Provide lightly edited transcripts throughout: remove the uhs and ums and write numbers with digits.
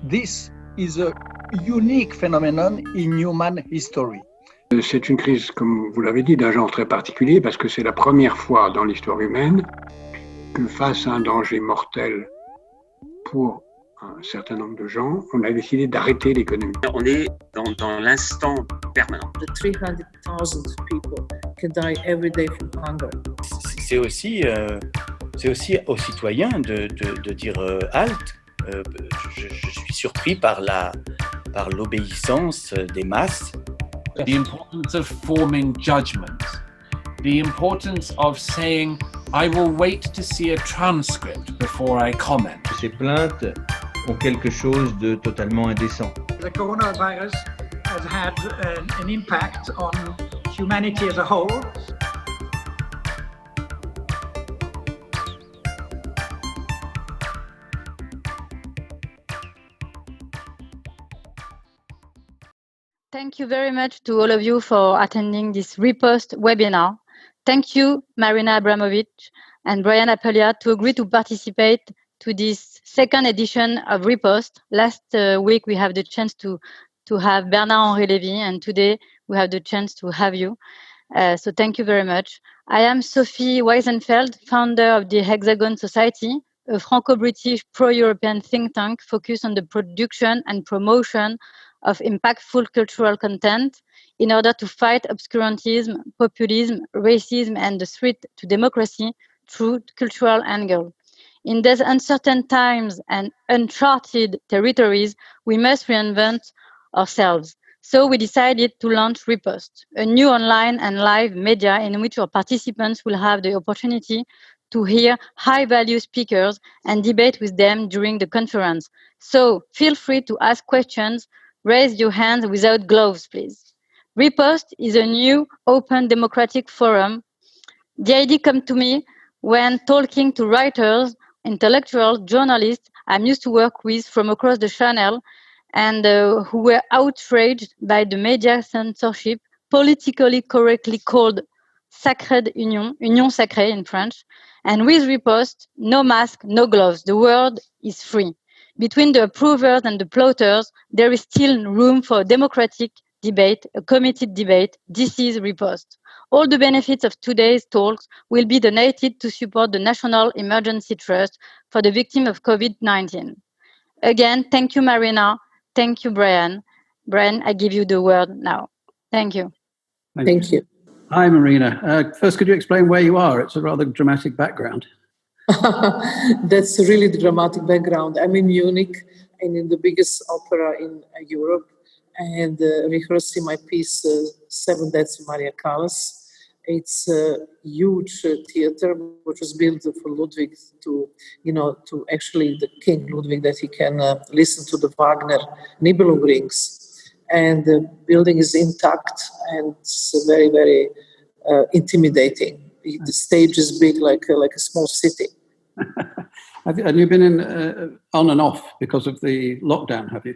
This is a unique phenomenon in human history. C'est une crise, comme vous l'avez dit, d'un genre très particulier parce que c'est la première fois dans l'histoire humaine que face à un danger mortel pour un certain nombre de gens, on a décidé d'arrêter l'économie. On est dans l'instant permanent. 300,000 people can die every day from hunger. C'est aussi aux citoyens de dire halte. Je suis surpris par l'obéissance des masses. The importance of forming judgment, the importance of saying, I will wait to see a transcript before I comment. Ces plaintes ont quelque chose de totalement indécent. The coronavirus has had an impact on humanity as a whole. Thank you very much to all of you for attending this Repost webinar. Thank you, Marina Abramovic and Bryan Appleyard, to agree to participate to this second edition of Repost. Last week, we have the chance to have Bernard-Henri Lévy, and today we have the chance to have you. So thank you very much. I am Sophie Weisenfeld, founder of the Hexagon Society, a Franco-British pro-European think tank focused on the production and promotion of impactful cultural content in order to fight obscurantism, populism, racism, and the threat to democracy through cultural angle. In these uncertain times and uncharted territories, we must reinvent ourselves. So we decided to launch Repost, a new online and live media in which our participants will have the opportunity to hear high-value speakers and debate with them during the conference. So feel free to ask questions. Raise your hands without gloves, please. Repost is a new open democratic forum. The idea came to me when talking to writers, intellectuals, journalists I'm used to work with from across the channel and who were outraged by the media censorship, politically correctly called Sacred Union, Union Sacrée in French. And with Repost, no mask, no gloves. The world is free. Between the approvers and the plotters, there is still room for a democratic debate, a committed debate. This is Repost. All the benefits of today's talks will be donated to support the National Emergency Trust for the victims of COVID-19. Again, thank you, Marina. Thank you, Bryan. Bryan, I give you the word now. Thank you. Thank you. Hi, Marina. First, could you explain where you are? It's a rather dramatic background. That's really the dramatic background. I'm in Munich and in the biggest opera in Europe and rehearsing my piece, Seven Deaths of Maria Callas. It's a huge theater which was built for Ludwig to actually the King Ludwig, that he can listen to the Wagner Nibelungrings. And the building is intact and it's very, very intimidating. The stage is big, like a small city. Have you been in on and off because of the lockdown, have you?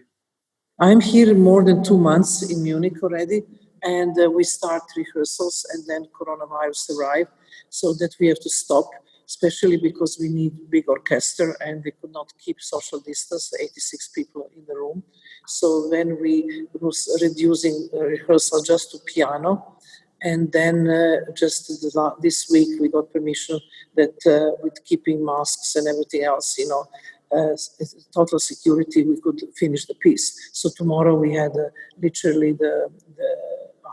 I'm here more than 2 months in Munich already, and we start rehearsals, and then coronavirus arrived, so that we have to stop, especially because we need big orchestra, and we could not keep social distance, 86 people in the room. So then we was reducing rehearsal just to piano. And then just this week we got permission that with keeping masks and everything else, total security, we could finish the piece. So tomorrow we had literally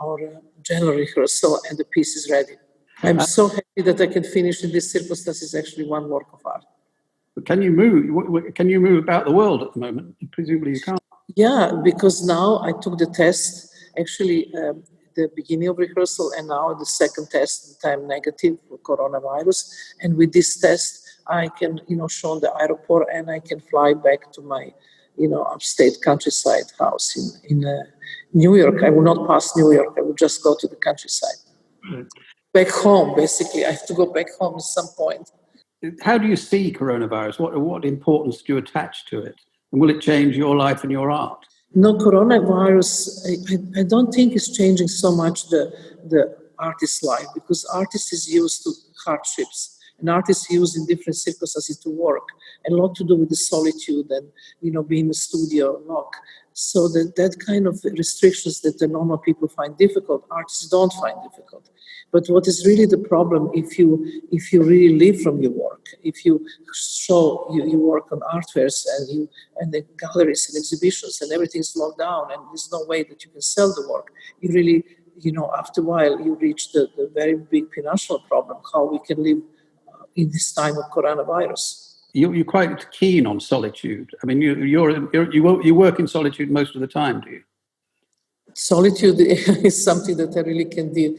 our general rehearsal and the piece is ready. I'm so happy that I can finish in this circumstances actually one work of art. Can you move? Can you move about the world at the moment? Presumably you can't. Yeah, because now I took the test, actually the beginning of rehearsal, and now the second test, I'm negative for coronavirus. And with this test, I can, show the airport and I can fly back to my, upstate countryside house in New York. I will not pass New York. I will just go to the countryside. Right. Back home, basically. I have to go back home at some point. How do you see coronavirus? What importance do you attach to it? And will it change your life and your art? No, coronavirus, I don't think is changing so much the artist's life, because artist is used to hardships. And art is used in different circumstances to work, and a lot to do with the solitude and, being in the studio lock. So that kind of restrictions that the normal people find difficult, artists don't find difficult. But what is really the problem, if you really live from your work, if you show you work on art fairs and the galleries and exhibitions and everything's locked down and there's no way that you can sell the work, you really, after a while you reach the very big financial problem, how we can live in this time of coronavirus. You're quite keen on solitude. I mean, you work in solitude most of the time, do you? Solitude is something that I really can do.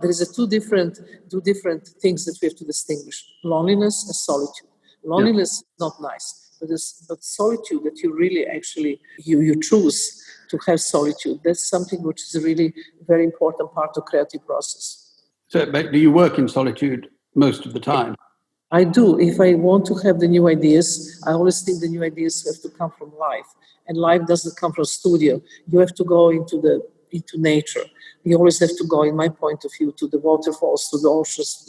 There is two different things that we have to distinguish: loneliness and solitude. Loneliness is not nice, but solitude, that you really actually you choose to have solitude. That's something which is a really very important part of creative process. So, but do you work in solitude most of the time? I do. If I want to have the new ideas, I always think the new ideas have to come from life. And life doesn't come from studio. You have to go into nature. You always have to go, in my point of view, to the waterfalls, to the oceans,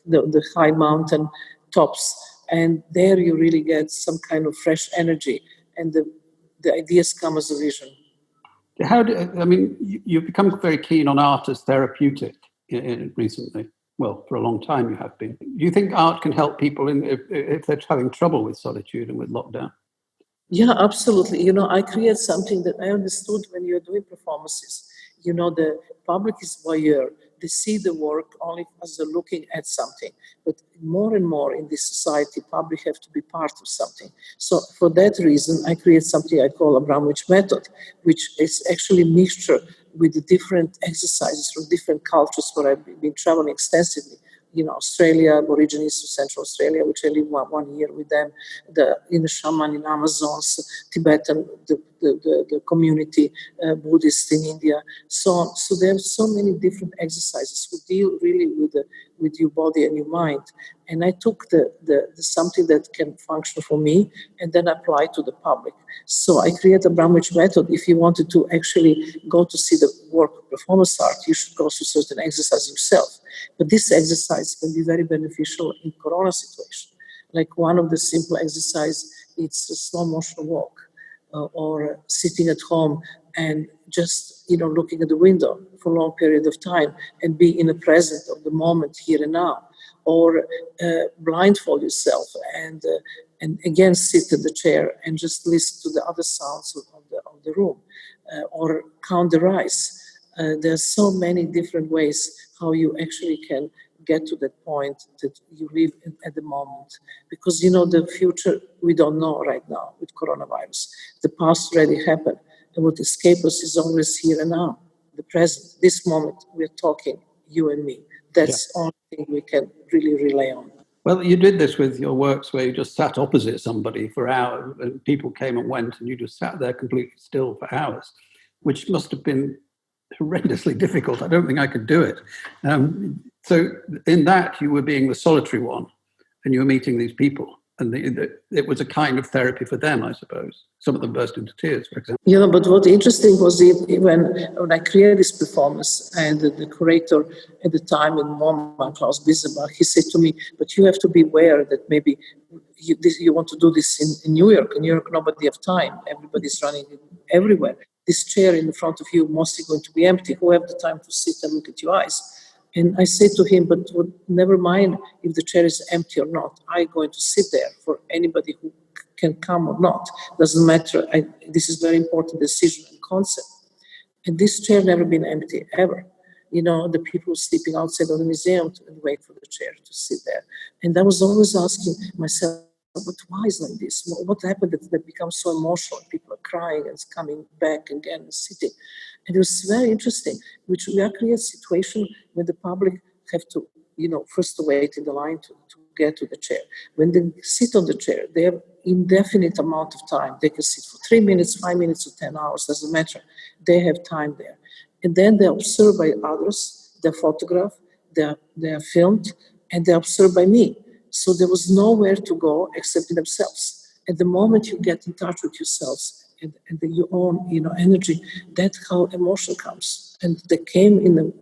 the high mountain tops. And there you really get some kind of fresh energy. And the ideas come as a vision. You've become very keen on art as therapeutic recently. Well, for a long time you have been. Do you think art can help people if they're having trouble with solitude and with lockdown? Yeah, absolutely. I create something that I understood when you're doing performances. The public is voyeur. They see the work only as they're looking at something. But more and more in this society, public have to be part of something. So for that reason, I create something I call Abramović method, which is actually a mixture with the different exercises from different cultures where I've been traveling extensively. Australia, Aborigines of Central Australia, which I lived 1 year with them, in the shaman in Amazons, Tibetan, the community, Buddhist in India, so on. So there are so many different exercises who deal really with your body and your mind. And I took the something that can function for me and then apply to the public. So I created Abramović method. If you wanted to actually go to see the work of performance art, you should go through certain exercises yourself. But this exercise can be very beneficial in Corona situation. Like one of the simple exercise, it's a slow motion walk, or sitting at home and just looking at the window for a long period of time and be in the present of the moment here and now, or blindfold yourself and again sit in the chair and just listen to the other sounds of the room, or count the rice. There are so many different ways how you actually can get to that point that you live at the moment. Because, the future, we don't know right now with coronavirus. The past already happened. And what escapes us is always here and now, the present. This moment, we're talking, you and me. That's the only thing we can really rely on. Well, you did this with your works where you just sat opposite somebody for hours and people came and went and you just sat there completely still for hours, which must have been horrendously difficult. I don't think I could do it. So in that, you were being the solitary one and you were meeting these people. And it was a kind of therapy for them, I suppose. Some of them burst into tears, for example. Yeah, but what interesting was when I created this performance, and the curator at the time in MoMA, Klaus Biserbach, he said to me, but you have to be aware that maybe you want to do this in New York. In New York, nobody have time. Everybody's running everywhere. This chair in the front of you mostly going to be empty. Who have the time to sit and look at your eyes? And I said to him, but never mind if the chair is empty or not. I'm going to sit there for anybody who can come or not. Doesn't matter. This is very important decision and concept. And this chair never been empty, ever. The people sleeping outside of the museum and wait for the chair to sit there. And I was always asking myself, but why is like this? What happened that becomes so emotional? People are crying and coming back again and sitting. And it was very interesting, which we are creating a situation where the public have to, first wait in the line to get to the chair. When they sit on the chair, they have indefinite amount of time. They can sit for 3 minutes, 5 minutes, or 10 hours, doesn't matter. They have time there. And then they're observed by others, they're photographed, they're filmed, and they're observed by me. So there was nowhere to go except in themselves. At the moment you get in touch with yourselves and your own, energy, that's how emotion comes. And they came in an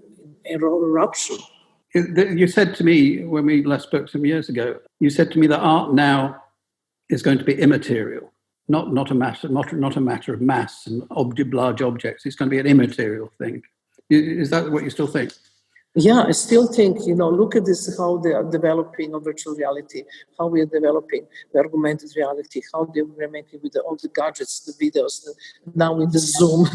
eruption. You said to me when we last spoke some years ago, you said to me that art now is going to be immaterial, not a matter of mass and large objects. It's going to be an immaterial thing. Is that what you still think? Yeah, I still think, look at this, how they are developing virtual reality, how we are developing the augmented reality, how they're experimenting with all the gadgets, the videos, now in the Zoom,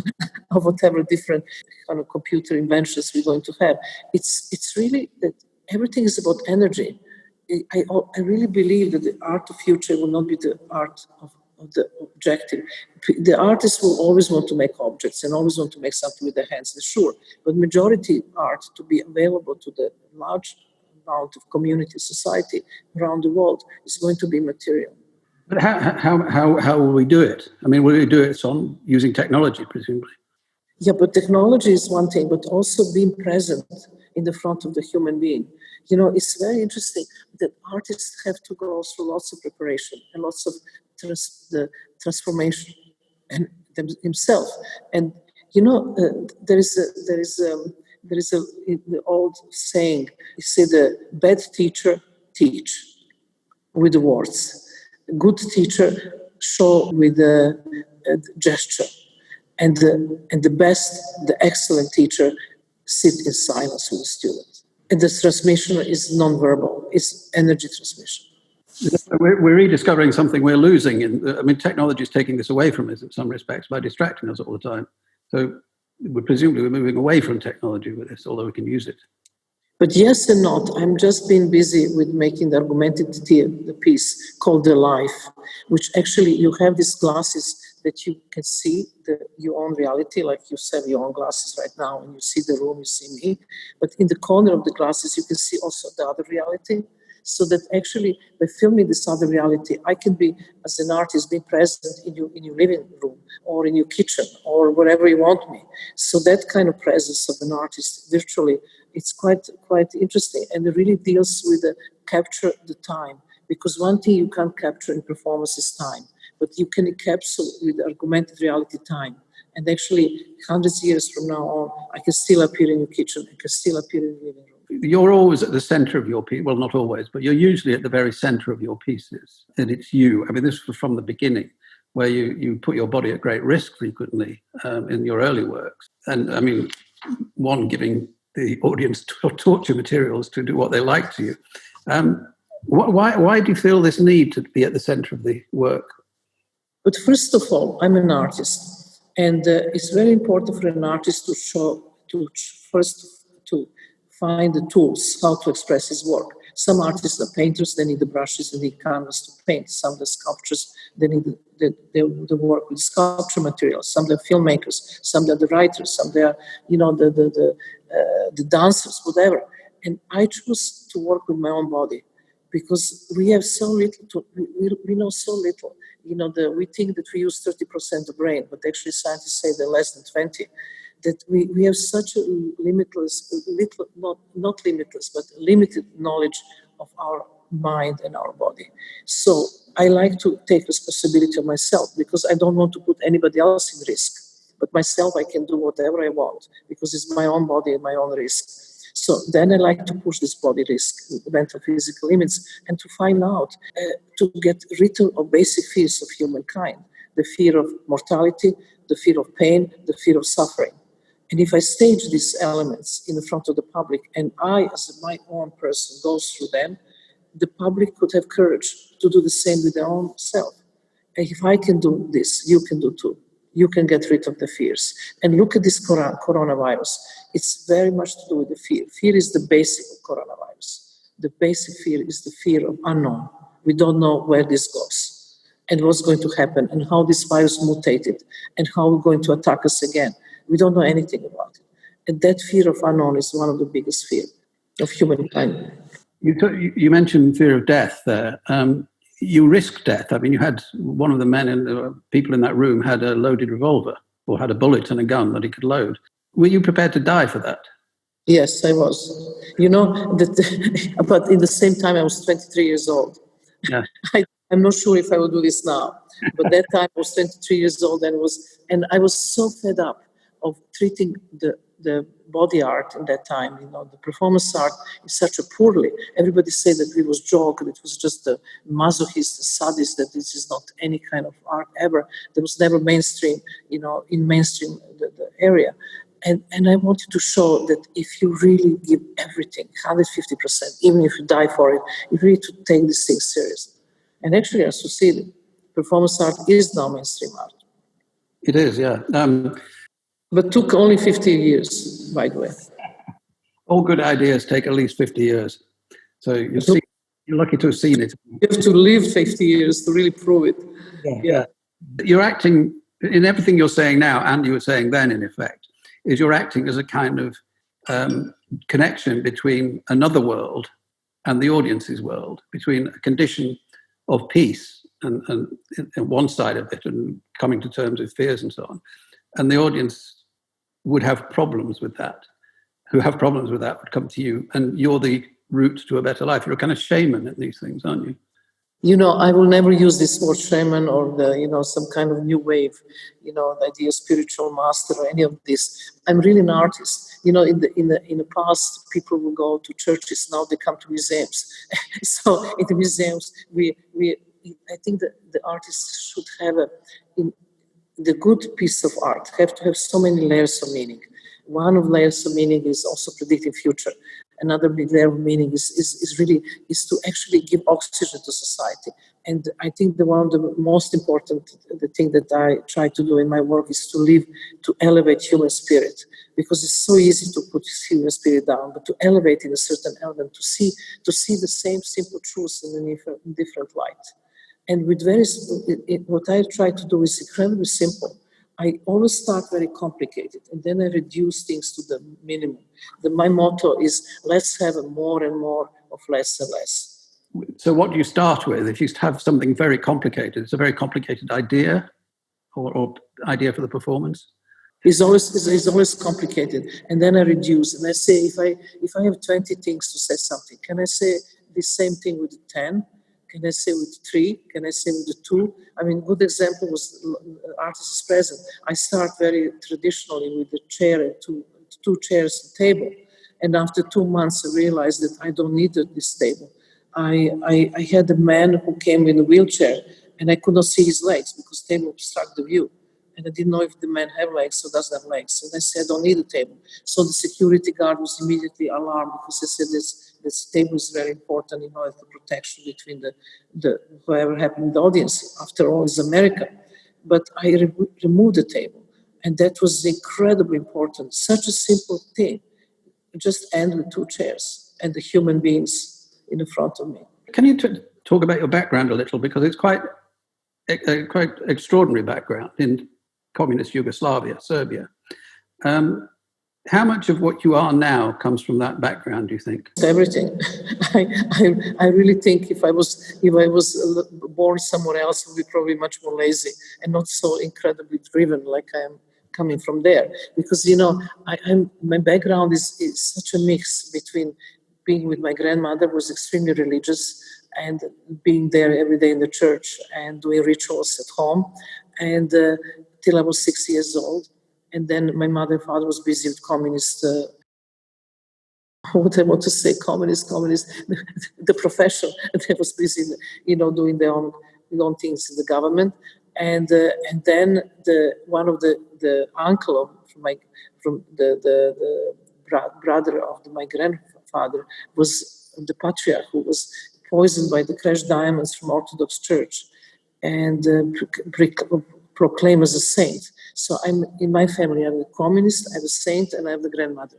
or whatever different kind of computer inventions we're going to have. It's really that everything is about energy. I really believe that the art of future will not be the art of the objective. The artists will always want to make objects and always want to make something with their hands, sure. But majority art to be available to the large amount of community, society around the world is going to be material. But how will we do it? I mean, will we do it using technology, presumably? Yeah, but technology is one thing, but also being present in the front of the human being. It's very interesting that artists have to go through lots of preparation and lots of the transformation and himself. And there is the old saying. You say the bad teacher teach with the words, good teacher show with the gesture, and the excellent teacher sit in silence with the student. And the transmission is non-verbal, it's energy transmission. We're rediscovering something we're losing. Technology is taking this away from us in some respects by distracting us all the time. So presumably we're moving away from technology with this, although we can use it. But yes and not. I'm just been busy with making the augmented the piece called The Life, which actually you have these glasses that you can see your own reality, like you have your own glasses right now, and you see the room, you see me. But in the corner of the glasses, you can see also the other reality. So that actually, by filming this other reality, I can be, as an artist, be present in your living room or in your kitchen or wherever you want me. So that kind of presence of an artist virtually, it's quite interesting, and it really deals with capture the time. Because one thing you can't capture in performance is time, but you can capsule with augmented reality time. And actually, hundreds of years from now on, I can still appear in your kitchen, I can still appear in your living room. You're always at the center of your piece. Well, not always, but you're usually at the very center of your pieces. And it's you. I mean, this was from the beginning, where you put your body at great risk frequently in your early works. And I mean, one, giving the audience torture materials to do what they like to you. Why do you feel this need to be at the center of the work? But first of all, I'm an artist. And it's very important for an artist to find the tools, how to express his work. Some artists are painters, they need the brushes, they need canvas to paint. Some the sculptures, they need the work with sculpture materials. Some they're filmmakers, some they're the writers, some they're, the dancers, whatever. And I choose to work with my own body because we have so little, we know so little. We think that we use 30% of brain, but actually scientists say they're less than 20. That we have such a limited knowledge of our mind and our body. So I like to take responsibility of myself because I don't want to put anybody else in risk. But myself, I can do whatever I want because it's my own body and my own risk. So then I like to push this body risk, mental, physical limits, and to find out, to get rid of basic fears of humankind. The fear of mortality, the fear of pain, the fear of suffering. And if I stage these elements in the front of the public and I, as my own person, goes through them, the public could have courage to do the same with their own self. And if I can do this, you can do too. You can get rid of the fears. And look at this coronavirus. It's very much to do with the fear. Fear is the basic of coronavirus. The basic fear is the fear of unknown. We don't know where this goes and what's going to happen and how this virus mutated and how it's going to attack us again. We don't know anything about it. And that fear of unknown is one of the biggest fears of humankind. You mentioned fear of death there. You risk death. I mean, you had one of the people in that room had a loaded revolver or had a bullet and a gun that he could load. Were you prepared to die for that? Yes, I was. But in the same time, I was 23 years old. Yeah. I'm not sure if I will do this now. But that time I was 23 years old and I was so fed up of treating the the body art in that time, the performance art is such a poorly. Everybody said that it was joke, that it was just a masochist, a sadist, that this is not any kind of art ever. There was never mainstream, in mainstream the area. And I wanted to show that if you really give everything, 150%, even if you die for it, you really need to take this thing seriously. And actually, I succeeded. Performance art is now mainstream art. It is, yeah. But took only 50 years, by the way. All good ideas take at least 50 years. So you're lucky to have seen it. You have to live 50 years to really prove it. Yeah. You're acting, in everything you're saying now, and you were saying then, in effect, is you're acting as a kind of connection between another world and the audience's world, between a condition of peace and one side of it and coming to terms with fears and so on. And the audience would have problems with that. Who have problems with that would come to you, and you're the route to a better life. You're a kind of shaman at these things, aren't you? I will never use this word shaman or some kind of new wave, the idea of spiritual master or any of this. I'm really an artist. In the past, people will go to churches. Now they come to museums. So in the museums, I think that the artists should have the good piece of art have to have so many layers of meaning. One of the layers of meaning is also predicting future. Another big layer of meaning is to actually give oxygen to society. And I think one of the most important thing that I try to do in my work is to elevate human spirit, because it's so easy to put human spirit down, but to elevate in a certain element, to see the same simple truths in a different light. And what I try to do is incredibly simple. I always start very complicated, and then I reduce things to the minimum. My motto is, let's have more and more of less and less. So what do you start with? If you have something very complicated, it's a very complicated idea or idea for the performance? It's always complicated. And then I reduce, and I say, if I have 20 things to say something, can I say the same thing with 10? Can I say with 3? Can I say with 2? I mean, good example was Artist is Present. I start very traditionally with the chair and two chairs and table. And after 2 months, I realized that I don't need this table. I had a man who came in a wheelchair, and I could not see his legs because the table obstructed the view. And I didn't know if the man have legs or doesn't have legs. And I said, I don't need a table. So the security guard was immediately alarmed, because I said this table is very important, the protection between the whoever happened in the audience. After all, it's America. But I removed the table. And that was incredibly important. Such a simple thing. Just end with 2 chairs and the human beings in the front of me. Can you talk about your background a little? Because it's quite extraordinary background in communist Yugoslavia, Serbia. How much of what you are now comes from that background, do you think? Everything. I really think if I was born somewhere else, I would be probably much more lazy and not so incredibly driven like I am coming from there. Because, my background is such a mix between being with my grandmother, who was extremely religious, and being there every day in the church and doing rituals at home, and till I was 6 years old. And then my mother and father was busy with communist, what I want to say, communist, the profession. They was busy, doing their own things in the government. And then one of the uncle from the brother of my grandfather was the patriarch, who was poisoned by the crushed diamonds from Orthodox Church and proclaimed as a saint. So I'm in my family. I'm a communist, I have a saint, and I have the grandmother.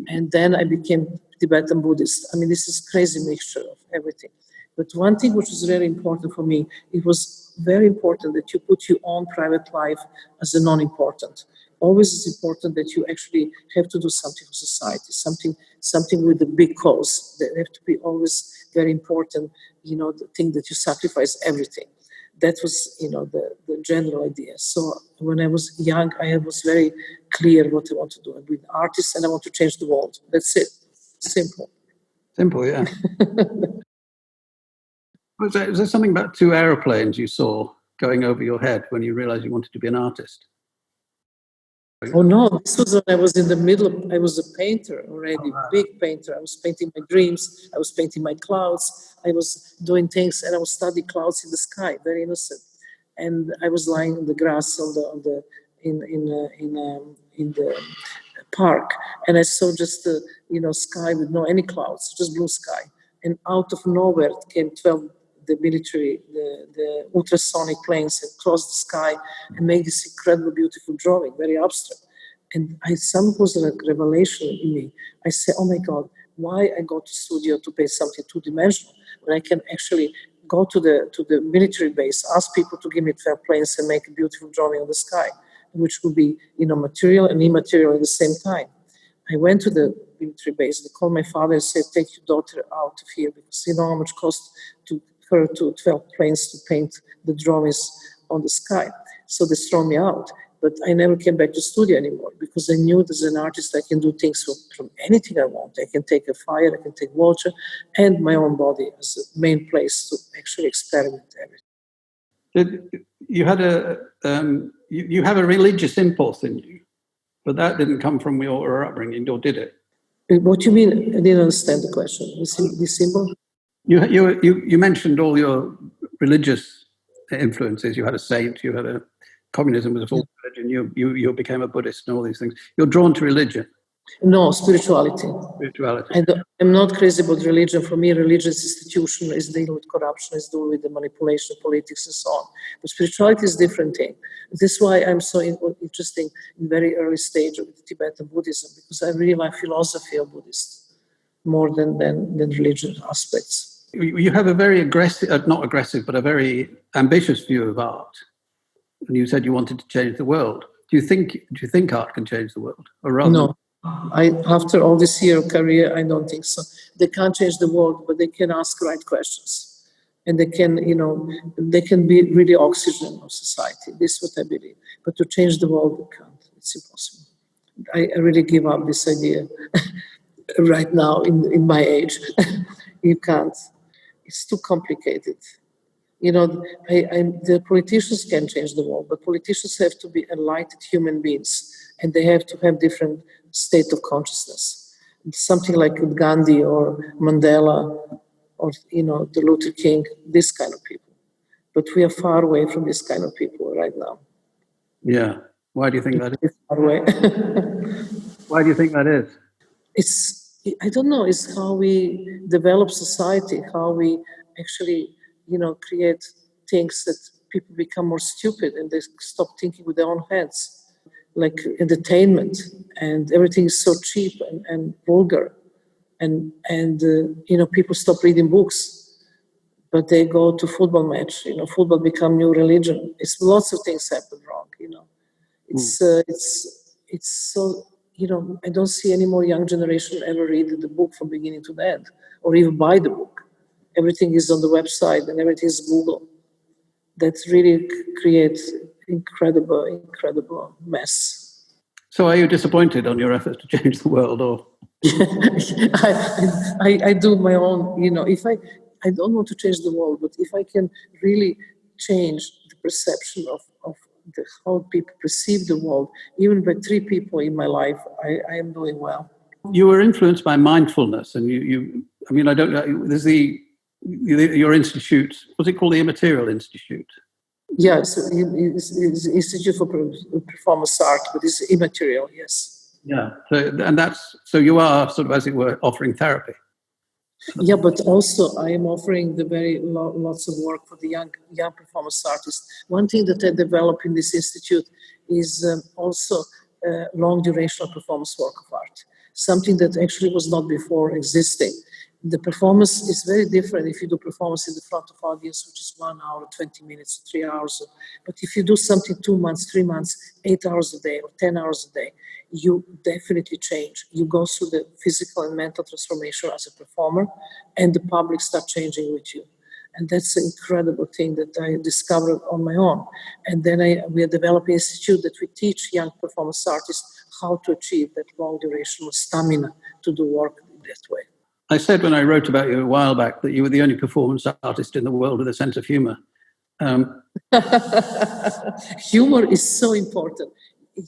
And then I became Tibetan Buddhist. I mean, this is crazy mixture of everything. But one thing which was very important for me, it was very important that you put your own private life as a non-important. Always is important that you actually have to do something for society, something with a big cause. That have to be always very important, the thing that you sacrifice everything. That was, the general idea. So when I was young, I was very clear what I want to do. I'm an artist and I want to change the world. That's it. Simple. Simple, yeah. Was there something about 2 aeroplanes you saw going over your head when you realized you wanted to be an artist? Oh no, this was when I was in the middle I was a painter already, big painter. I was painting my dreams, I was painting my clouds, I was doing things, and I was studying clouds in the sky, very innocent. And I was lying on the grass in the park, and I saw just the sky with no any clouds, just blue sky. And out of nowhere came 12 the military, the ultrasonic planes had crossed the sky and made this incredible, beautiful drawing, very abstract. And some was a revelation in me. I said, oh my God, why I go to studio to paint something two-dimensional when I can actually go to the military base, ask people to give me 12 planes and make a beautiful drawing of the sky, which would be material and immaterial at the same time. I went to the military base, they called my father and said, take your daughter out of here because you know how much cost for her to 12 planes to paint the drawings on the sky. So they threw me out. But I never came back to studio anymore because I knew as an artist I can do things from anything I want. I can take a fire, I can take water, and my own body as the main place to actually experiment everything. You had you have a religious impulse in you, but that didn't come from your upbringing, or did it? What do you mean? I didn't understand the question. The symbol? You mentioned all your religious influences. You had a saint. You had communism was a form of religion. You became a Buddhist and all these things. You're drawn to religion. No, spirituality. Spirituality. I'm not crazy about religion. For me, religious institution is dealing with corruption, is dealing with the manipulation of politics and so on. But spirituality is a different thing. This is why I'm so interested in very early stage of Tibetan Buddhism, because I really like philosophy of Buddhist more than religious aspects. You have a very aggressive, not aggressive, but a very ambitious view of art. And you said you wanted to change the world. Do you think art can change the world? Or rather, no. After all this year of career, I don't think so. They can't change the world, but they can ask right questions. And they can, they can be really oxygen of society. This is what I believe. But to change the world, they can't. It's impossible. I really give up this idea right now in my age. You can't. It's too complicated. The politicians can change the world, but politicians have to be enlightened human beings, and they have to have different state of consciousness. Something like Gandhi or Mandela or, the Luther King, this kind of people. But we are far away from this kind of people right now. Yeah. Why do you think that is? Far away. Why do you think that is? I don't know, it's how we develop society, how we actually create things that people become more stupid and they stop thinking with their own heads, like entertainment, and everything is so cheap and vulgar, and people stop reading books, but they go to football match. Football become new religion. It's lots of things happen wrong. It's so. I don't see any more young generation ever read the book from beginning to the end, or even buy the book. Everything is on the website and everything is Google. That really creates incredible mess. So are you disappointed on your efforts to change the world, or? I do my own, if I don't want to change the world, but if I can really change the perception of how people perceive the world, even by 3 people in my life, I am doing well. You were influenced by mindfulness, and I don't know, there's your institute, what's it called, the Immaterial Institute? Yeah, it's Institute for Performance Art, but it's immaterial, yes. Yeah, so you are sort of, as it were, offering therapy. Yeah, but also I am offering the very lots of work for the young performance artists. One thing that I developed in this institute is also long durational performance work of art, something that actually was not before existing. The performance is very different if you do performance in the front of audience, which is 1 hour, 20 minutes, 3 hours. But if you do something 2 months, 3 months, 8 hours a day or 10 hours a day, you definitely change. You go through the physical and mental transformation as a performer, and the public start changing with you. And that's an incredible thing that I discovered on my own. And then we are developing an institute that we teach young performance artists how to achieve that long durational stamina to do work in that way. I said when I wrote about you a while back that you were the only performance artist in the world with a sense of humor. Humor is so important.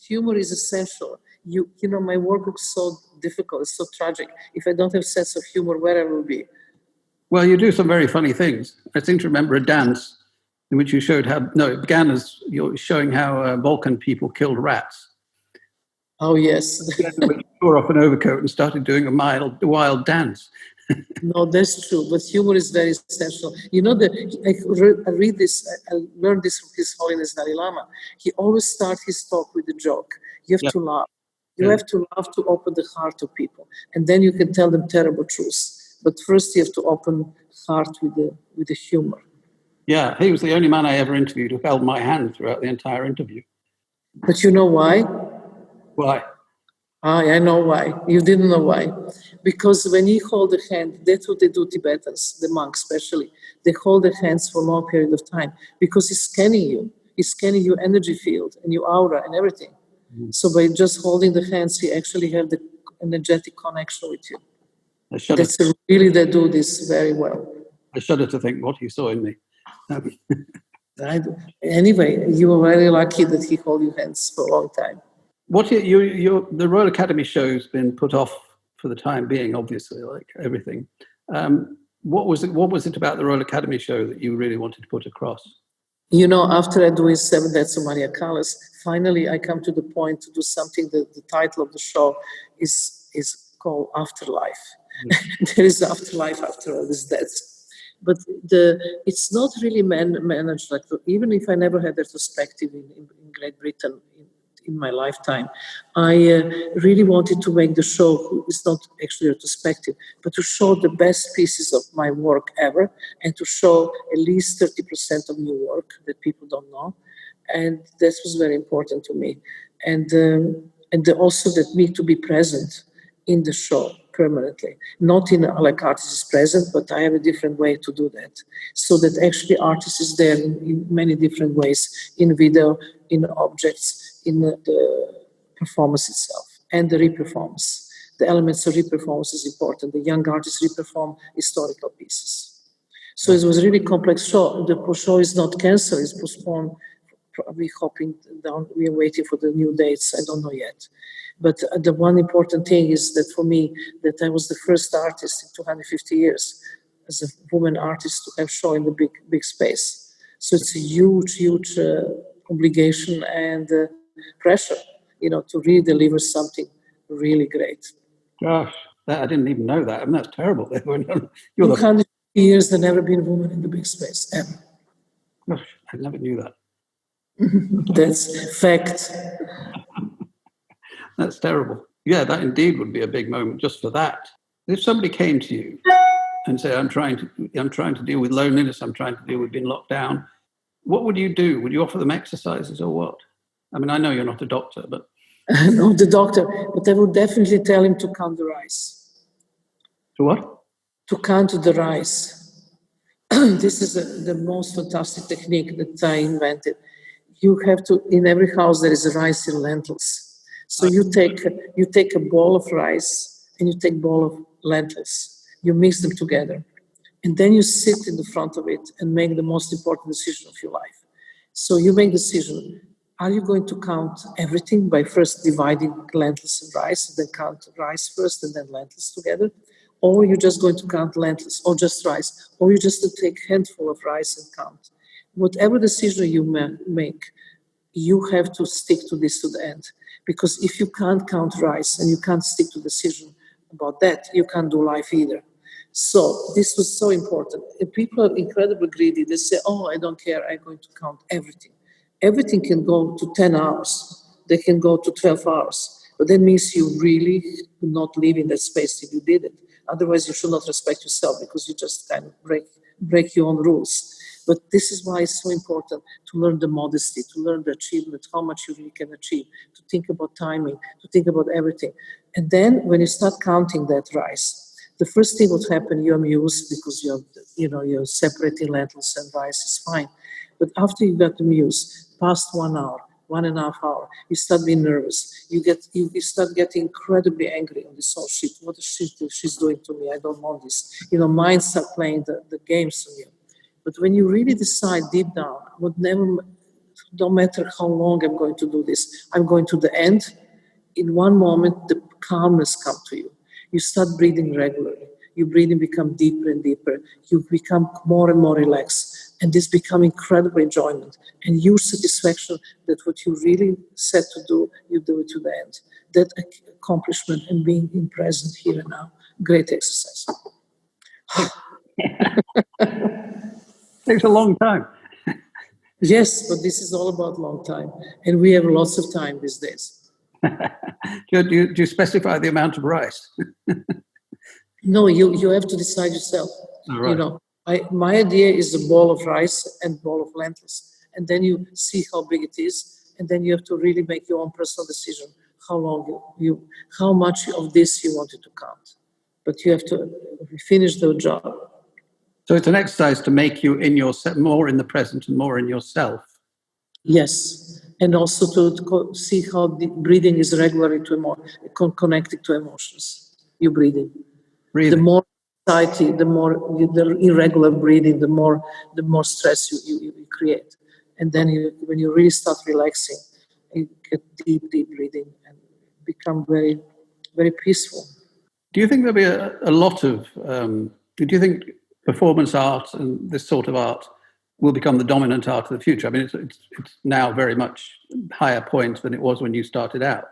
humor is essential. You know, my work is so difficult, it's so tragic. If I don't have sense of humor, where I will be? Well, you do some very funny things. I seem to remember a dance in which you showed how, no, it began as you're showing how Balkan people killed rats. Oh, yes. You tore off an overcoat and started doing a wild dance. No, that's true. But humor is very essential. You know, I read this, I learned this from His Holiness Dalai Lama. He always starts his talk with a joke. You have to laugh. You have to laugh to open the heart of people. And then you can tell them terrible truths. But first you have to open heart with the humor. Yeah, he was the only man I ever interviewed who held my hand throughout the entire interview. But you know why? Why? I know why. You didn't know why. Because when you hold the hand, that's what they do, Tibetans, the monks especially. They hold their hands for a long period of time because he's scanning you. He's scanning your energy field and your aura and everything. Mm-hmm. So by just holding the hands, he actually have the energetic connection with you. That's really, they do this very well. I shudder to think what he saw in me. Anyway, you were very lucky that he held your hands for a long time. The Royal Academy show's been put off for the time being, obviously, like everything. What was it about the Royal Academy show that you really wanted to put across? You know, after I do 7 Deaths of Maria Callas, finally I come to the point to do something that the title of the show is called Afterlife. Mm. There is afterlife after all these deaths. But it's not really managed like that. Even if I never had retrospective in Great Britain in my lifetime, I really wanted to make the show, it's not actually retrospective, but to show the best pieces of my work ever and to show at least 30% of new work that people don't know. And that was very important to me. And also that me to be present in the show permanently, not in like artist is present, but I have a different way to do that. So that actually artist is there in many different ways, in video, in objects, in the performance itself, and the reperformance. The elements of reperformance is important. The young artists reperform historical pieces. So it was a really complex show. The show is not cancelled, it's postponed, probably hopping down, we are waiting for the new dates, I don't know yet. But the one important thing is that for me, that I was the first artist in 250 years as a woman artist to have show in the big space. So it's a huge obligation and pressure, to really deliver something really great. Gosh, I didn't even know that. I mean, that's terrible. 250 years, there never been a woman in the big space, ever. Gosh, I never knew that. That's fact. That's terrible. Yeah, that indeed would be a big moment just for that. If somebody came to you and said, I'm trying to deal with loneliness, I'm trying to deal with being locked down, what would you do? Would you offer them exercises or what? I mean, I know you're not a doctor, but... Not the doctor, but I would definitely tell him to count the rice. To what? To count the rice. This is the most fantastic technique that I invented. You have to, in every house there is a rice and lentils. So you take a bowl of rice and you take a bowl of lentils. You mix them together. And then you sit in the front of it and make the most important decision of your life. So you make the decision. Are you going to count everything by first dividing lentils and rice, and then count rice first and then lentils together? Or you're just going to count lentils or just rice? Or you just take a handful of rice and count? Whatever decision you make, you have to stick to this to the end. Because if you can't count rice and you can't stick to decision about that, you can't do life either. So this was so important. And people are incredibly greedy. They say, oh, I don't care, I'm going to count everything. Everything can go to 10 hours. They can go to 12 hours. But that means you really do not live in that space if you did it. Otherwise, you should not respect yourself because you just kind of break your own rules. But this is why it's so important to learn the modesty, to learn the achievement, how much you really can achieve, to think about timing, to think about everything. And then when you start counting that rice, the first thing would happen, you're amused because you're separating lentils and rice is fine. But after you got amused, past 1 hour, 1.5 hours, you start being nervous. You start getting incredibly angry on this whole shit. What the shit she's doing to me? I don't want this. Minds start playing the games on you. But when you really decide deep down, I would never no matter how long I'm going to do this, I'm going to the end. In one moment, the calmness comes to you. You start breathing regularly. Your breathing becomes deeper and deeper. You become more and more relaxed. And this becomes incredible enjoyment. And your satisfaction that what you really set to do, you do it to the end. That accomplishment and being in present here and now, great exercise. Takes a long time. Yes, but this is all about long time. And we have lots of time these days. Do you specify the amount of rice? No, you have to decide yourself. Oh, right. You know, my idea is a bowl of rice and bowl of lentils. And then you see how big it is. And then you have to really make your own personal decision how long how much of this you wanted to count. But you have to finish the job. So it's an exercise to make you more in the present and more in yourself. Yes, and also to see how the breathing is regularly connected to emotions. You breathing. The more anxiety, the more the irregular breathing, the more stress you create. And then when you really start relaxing, you get deep breathing and become very, very peaceful. Do you think there'll be a lot of? Do you think performance art and this sort of art will become the dominant art of the future? I mean, it's now very much higher point than it was when you started out.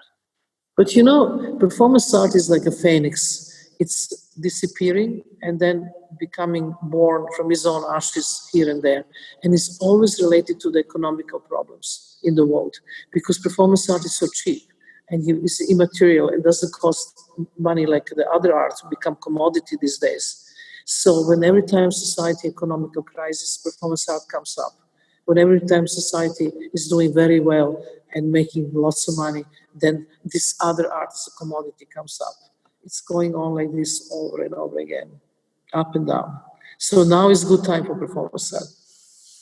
But you know, performance art is like a phoenix. It's disappearing and then becoming born from its own ashes here and there. And it's always related to the economical problems in the world, because performance art is so cheap and it's immaterial and doesn't cost money like the other arts, become commodity these days. So when every time society economical crisis, performance art comes up. When every time society is doing very well and making lots of money, then this other art as a commodity comes up. It's going on like this over and over again, up and down. So now is good time for performance art.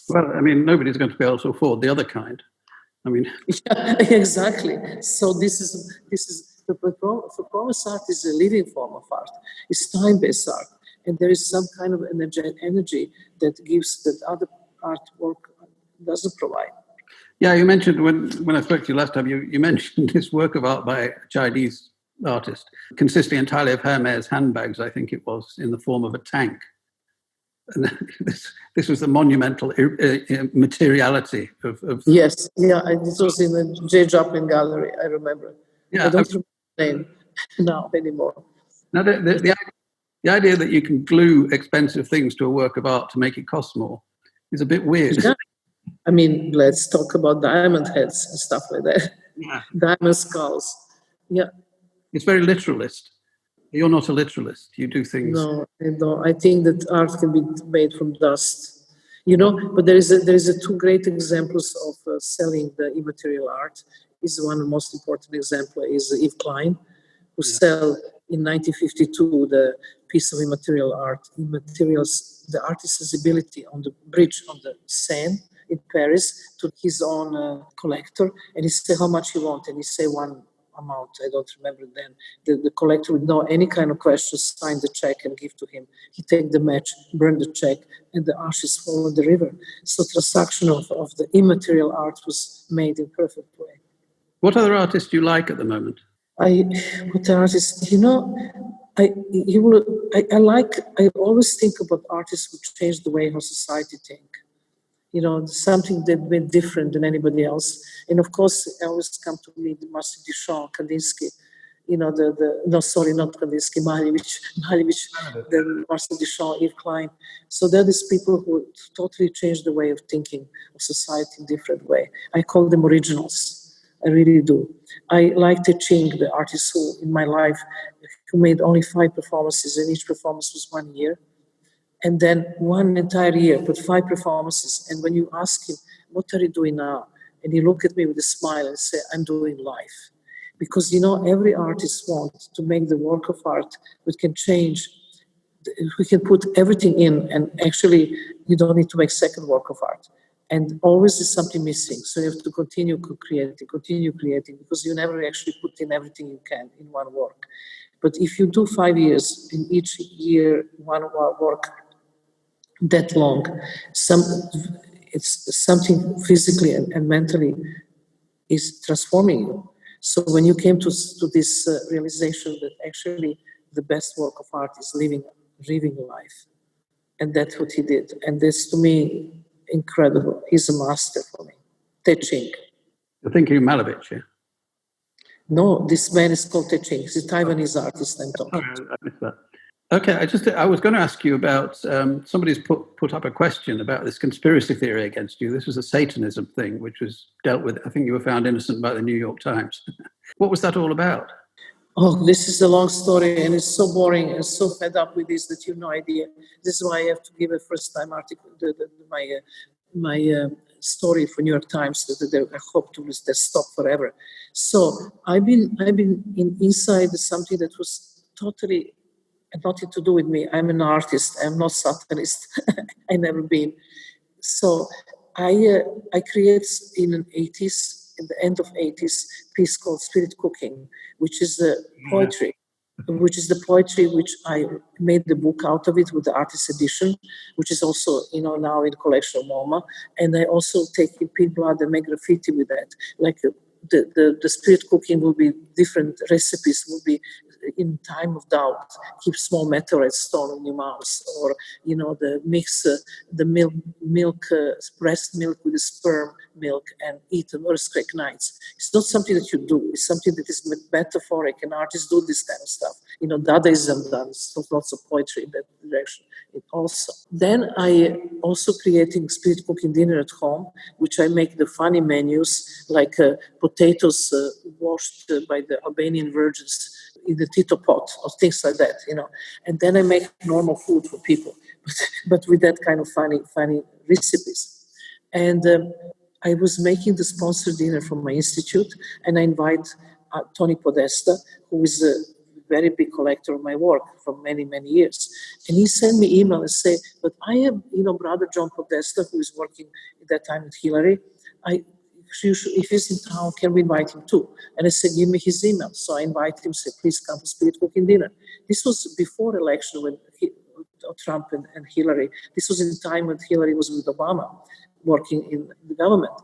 Well, I mean, nobody's going to be able to afford the other kind. I mean, yeah, exactly. So this is the performance art is a living form of art. It's time-based art, and there is some kind of energy that gives that other artwork doesn't provide. Yeah, you mentioned when I spoke to you last time, you mentioned this work of art by a Chinese artist, consisting entirely of Hermes handbags, I think it was, in the form of a tank. And this was the monumental materiality of... Yes, yeah, this was in the J. Joplin Gallery, I remember. Yeah, I don't remember the name now anymore. Now, the idea that you can glue expensive things to a work of art to make it cost more is a bit weird. Yeah. I mean, let's talk about diamond heads and stuff like that. Yeah. Diamond skulls. Yeah. It's very literalist. You're not a literalist. You do things. No, I don't. I think that art can be made from dust. You know, but there is two great examples of selling the immaterial art. Is one of the most important example is Yves Klein, who sell in 1952 the piece of immaterial art. Immaterials, the artist's ability on the bridge on the Seine in Paris to his own collector, and he said how much he want, and he say one amount, I don't remember then. The collector would know any kind of questions, sign the check and give to him. He take the match, burn the check, and the ashes fall in the river. So transaction of the immaterial art was made in perfect way. What other artists do you like at the moment? What artists, you know, I always think about artists who change the way how society think. You know, something that been different than anybody else. And of course, always come to me the Marcel Duchamp, Kandinsky, you know, not Kandinsky, Malevich, the Marcel Duchamp, Yves Klein. So they're these people who totally changed the way of thinking of society in a different way. I call them originals. I really do. I like Te Ching, the artist who, in my life, who made only 5 performances, and each performance was 1 year. And then 1 entire year, but 5 performances. And when you ask him, what are you doing now? And he look at me with a smile and say, I'm doing life. Because, you know, every artist wants to make the work of art that can change. We can put everything in, and actually you don't need to make second work of art. And always is something missing. So you have to continue creating, because you never actually put in everything you can in one work. But if you do 5 years, in each year, one work, that long, it's something physically and mentally is transforming you. So when you came to this realization that actually the best work of art is living life, and that's what he did. And that's, to me, incredible. He's a master for me. Te Ching. You're thinking of Malevich, yeah? No, this man is called Te Ching. He's a Taiwanese artist I'm talking to. I missed that. Okay, I was going to ask you about, somebody's put up a question about this conspiracy theory against you. This was a Satanism thing, which was dealt with, I think you were found innocent by the New York Times. What was that all about? Oh, this is a long story, and it's so boring and so fed up with this that you have no idea. This is why I have to give a first-time article, my story for New York Times, that I hope to stop forever. So I've been inside something that was totally nothing to do with me. I'm an artist. I'm not Satanist. I never been. So I created in the 80s, in the end of 80s, piece called Spirit Cooking, which is poetry, which I made the book out of it with the artist edition, which is also, now in the collection of MoMA. And I also take in pink blood and make graffiti with that. Like the Spirit Cooking will be different recipes, will be in time of doubt, keep small meteorites stored in your mouth, or the mix the milk breast milk with the sperm milk and eat on earthquake nights. It's not something that you do. It's something that is metaphoric, and artists do this kind of stuff. Dadaism does lots of poetry in that direction. Then I also creating Spirit Cooking dinner at home, which I make the funny menus like potatoes washed by the Albanian virgins in the Tito pot or things like that, And then I make normal food for people, but with that kind of funny recipes. And I was making the sponsored dinner from my institute, and I invite Tony Podesta, who is a very big collector of my work for many, many years. And he sent me email and say, but I have, brother John Podesta, who is working at that time with Hillary. If he's in town, can we invite him too? And I said, give me his email. So I invited him, said, please come to Spirit Cooking dinner. This was before election when Trump and Hillary. This was in the time when Hillary was with Obama, working in the government.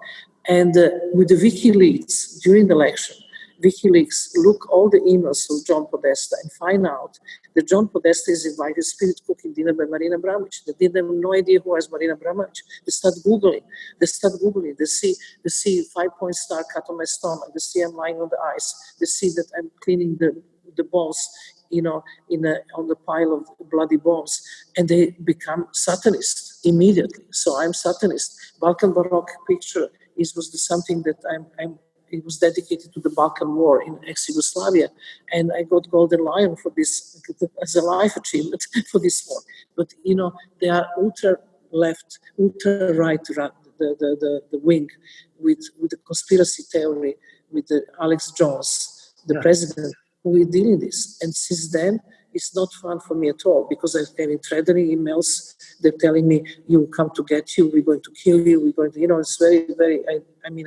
And with the WikiLeaks, during the election, WikiLeaks look all the emails of John Podesta and find out that John Podesta is invited to Spirit Cooking dinner by Marina Abramovic. They didn't have no idea who was Marina Abramovic. They start Googling. They see 5-point star cut on my stomach. They see I'm lying on the ice. They see that I'm cleaning the bones, on the pile of bloody bones. And they become Satanists immediately. So I'm Satanist. Balkan Baroque picture was something that it was dedicated to the Balkan War in ex-Yugoslavia, and I got Golden Lion for this as a life achievement for this war. But they are ultra-left, ultra-right, the wing, with the conspiracy theory, with the Alex Jones, the president, who is dealing this. And since then, it's not fun for me at all, because I'm getting threatening emails. They're telling me, you will come to get you, we're going to kill you, we're going to, it's very, very, I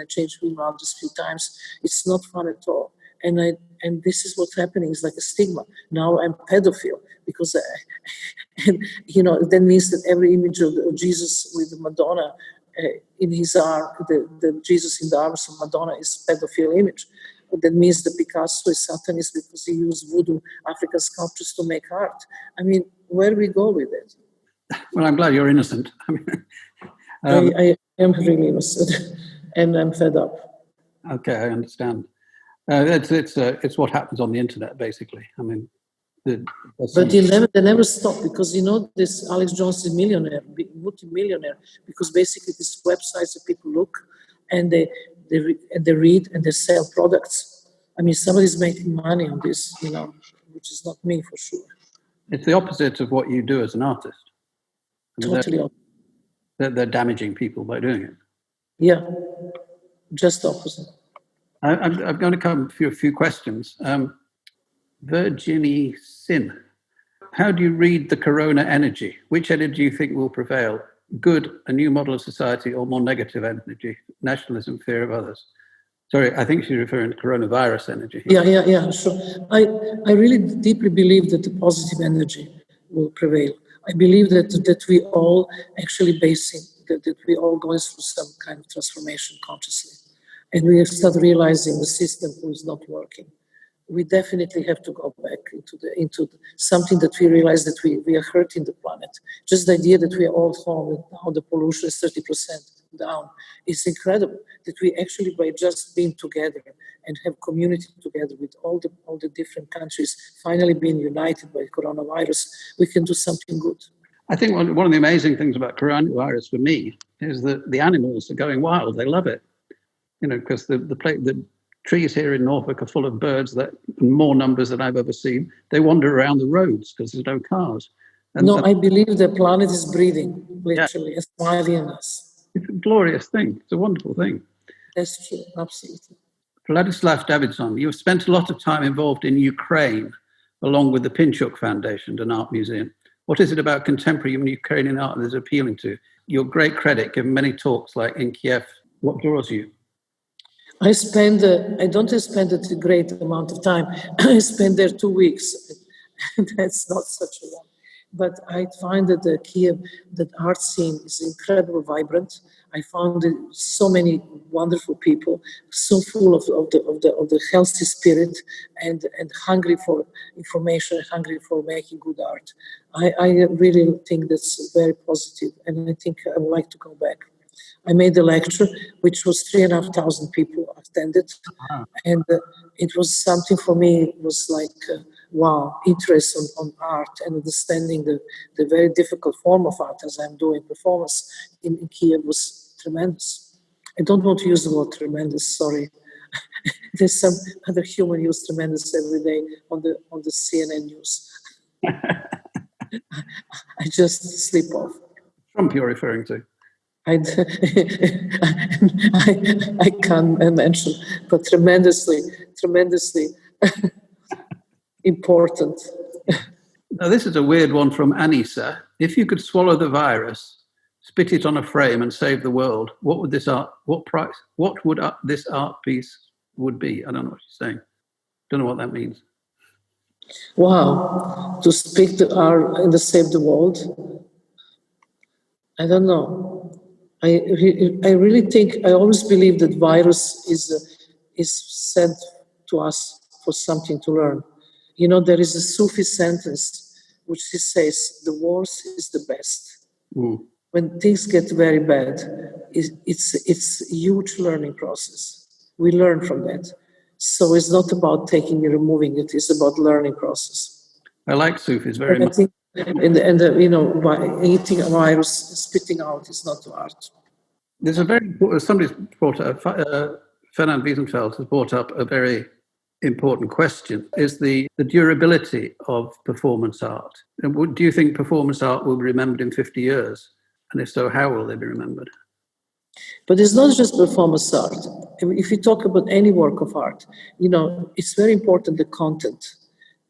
changed email just a few times. It's not fun at all. And this is what's happening, it's like a stigma. Now I'm pedophile, because, that means that every image of Jesus with the Madonna in his arm, the Jesus in the arms of Madonna is pedophile image. That means that Picasso is Satanist because he used voodoo African sculptures to make art. Where do we go with it? Well, I'm glad you're innocent. I am really innocent, and I'm fed up. Okay, I understand. It's what happens on the internet, basically. But they never stop, because this Alex Jones is multi-millionaire, because basically these websites that people look and they read and they sell products. Somebody's making money on this, which is not me for sure. It's the opposite of what you do as an artist. Totally opposite. They're damaging people by doing it. Yeah, just opposite. I'm going to come to a few questions. Virginie Sin, how do you read the corona energy? Which energy do you think will prevail? Good, a new model of society, or more negative energy, nationalism, fear of others? Sorry, I think she's referring to coronavirus energy. Yeah, sure. I really deeply believe that the positive energy will prevail. I believe that we all actually that we all going through some kind of transformation consciously. And we have started realizing the system is not working. We definitely have to go back into something that we realize that we are hurting the planet. Just the idea that we are all home and now the pollution is 30% down is incredible. That we actually, by just being together and have community together with all the different countries finally being united by coronavirus, we can do something good. I think one of the amazing things about coronavirus for me is that the animals are going wild. They love it, because the trees here in Norfolk are full of birds that in more numbers than I've ever seen. They wander around the roads because there's no cars. I believe the planet is breathing, literally, and smiling at us. It's a glorious thing. It's a wonderful thing. That's true, absolutely. Vladislav Davidson, you've spent a lot of time involved in Ukraine, along with the Pinchuk Foundation, an art museum. What is it about contemporary Ukrainian art that is appealing to? Your great credit, given many talks like in Kiev. What draws you? I don't spend a great amount of time. I spend there 2 weeks. That's not such a long. But I find that the Kiev, that art scene is incredibly vibrant. I found so many wonderful people, so full of the healthy spirit and hungry for information, hungry for making good art. I really think that's very positive, and I think I would like to go back. I made a lecture, which was 3,500 people attended. And it was something for me, it was like, wow, interest on art and understanding the very difficult form of art as I'm doing performance in Kiev was tremendous. I don't want to use the word tremendous, sorry. There's some other human use tremendous every day on the CNN news. I just slip off. Trump you're referring to? I can't mention, but tremendously important. Now, this is a weird one from Anissa. If you could swallow the virus, spit it on a frame, and save the world, what would this art piece would be? I don't know what she's saying. Don't know what that means. Wow, to speak the art and to save the world. I don't know. I really think, I always believe that virus is sent to us for something to learn. There is a Sufi sentence which says, the worst is the best. When things get very bad, it's a huge learning process. We learn from that. So it's not about taking and removing it, it's about learning process. I like Sufis very much. By eating a virus, spitting out is not art. There's somebody's brought up, Fernand Wiesenfeld has brought up a very important question, is the durability of performance art. And do you think performance art will be remembered in 50 years? And if so, how will they be remembered? But it's not just performance art. If you talk about any work of art, it's very important, the content.